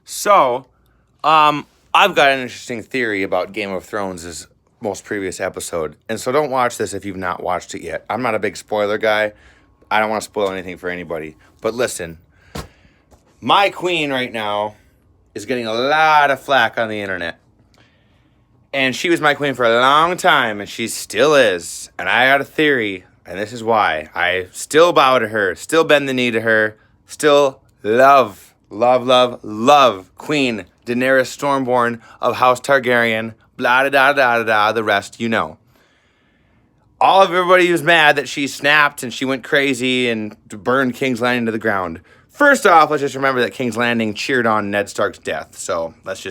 So, I've got an interesting theory about Game of Thrones' most previous episode, and so don't watch this if you've not watched it yet. I'm not a big spoiler guy. I don't want to spoil anything for anybody. But listen, my queen right now is getting a lot of flack on the internet. And she was my queen for a long time, and she still is. And I got a theory, and this is why. I still bow to her, still bend the knee to her, still love Queen Daenerys Stormborn of House Targaryen, blah da da da da da, the rest you know. All of everybody was mad that she snapped and she went crazy and burned King's Landing to the ground. First off, let's just remember that King's Landing cheered on Ned Stark's death. So let's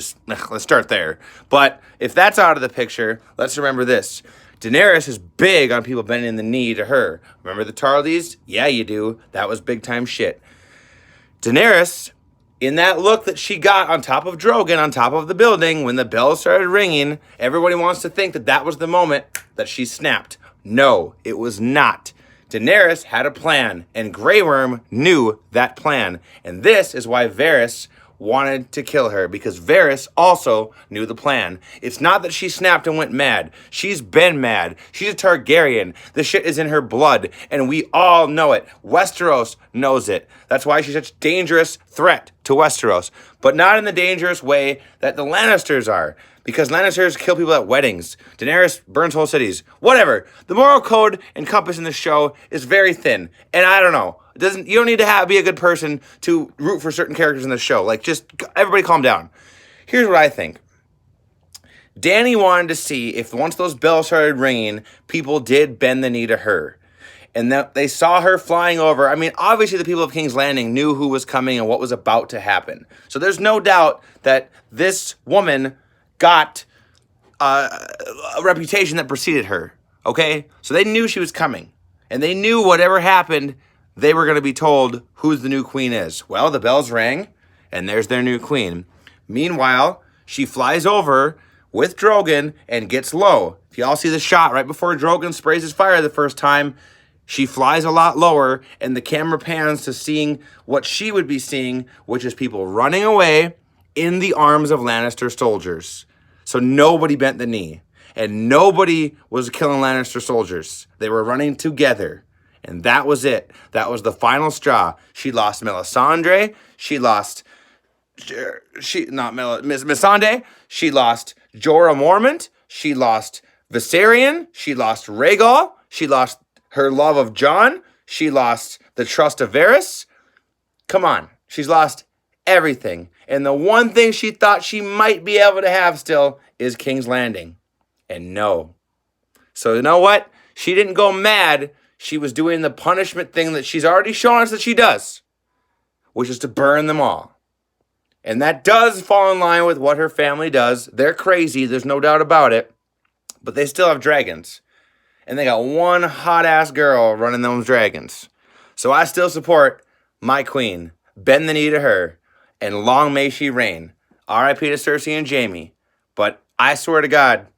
start there. But if that's out of the picture, let's remember this. Daenerys is big on people bending the knee to her. Remember the Tarleys? Yeah, you do. That was big time shit. Daenerys, in that look that she got on top of Drogon, on top of the building, when the bell started ringing, everybody wants to think that that was the moment that she snapped. No, it was not. Daenerys had a plan, and Grey Worm knew that plan. And this is why Varys wanted to kill her, because Varys also knew the plan. It's not that she snapped and went mad. She's been mad. She's a Targaryen. The shit is in her blood, and we all know it. Westeros knows it. That's why she's such a dangerous threat to Westeros, but not in the dangerous way that the Lannisters are. Because Lannisters kill people at weddings. Daenerys burns whole cities. Whatever. The moral code and compass in this show is very thin. And I don't know. You don't need to be a good person to root for certain characters in the show. Like, just everybody calm down. Here's what I think. Dany wanted to see if once those bells started ringing, people did bend the knee to her. And that they saw her flying over. I mean, obviously the people of King's Landing knew who was coming and what was about to happen. So there's no doubt that this woman got a reputation that preceded her, okay? So they knew she was coming. And they knew whatever happened, they were going to be told who the new queen is. Well, the bells rang, and there's their new queen. Meanwhile, she flies over with Drogon and gets low. If y'all see the shot right before Drogon sprays his fire the first time, she flies a lot lower, and the camera pans to seeing what she would be seeing, which is people running away in the arms of Lannister soldiers. So nobody bent the knee. And nobody was killing Lannister soldiers. They were running together. And that was it. That was the final straw. She lost Melisandre. She lost... Missandei. She lost Jorah Mormont. She lost Viserion. She lost Rhaegal. She lost her love of Jon. She lost the trust of Varys. Come on. She's lost everything. And the one thing she thought she might be able to have still is King's Landing. And no. So you know what? She didn't go mad. She was doing the punishment thing that she's already shown us that she does, which is to burn them all. And that does fall in line with what her family does. They're crazy. There's no doubt about it. But they still have dragons. And they got one hot-ass girl running those dragons. So I still support my queen. Bend the knee to her. And long may she reign. R.I.P. to Cersei and Jaime. But I swear to God,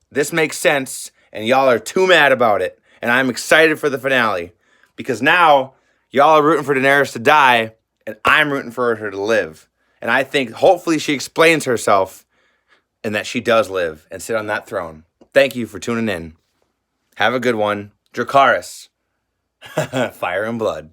this makes sense, and y'all are too mad about it. And I'm excited for the finale. Because now, y'all are rooting for Daenerys to die, and I'm rooting for her to live. And I think, hopefully, she explains herself, and that she does live, and sit on that throne. Thank you for tuning in. Have a good one. Dracarys. Fire and blood.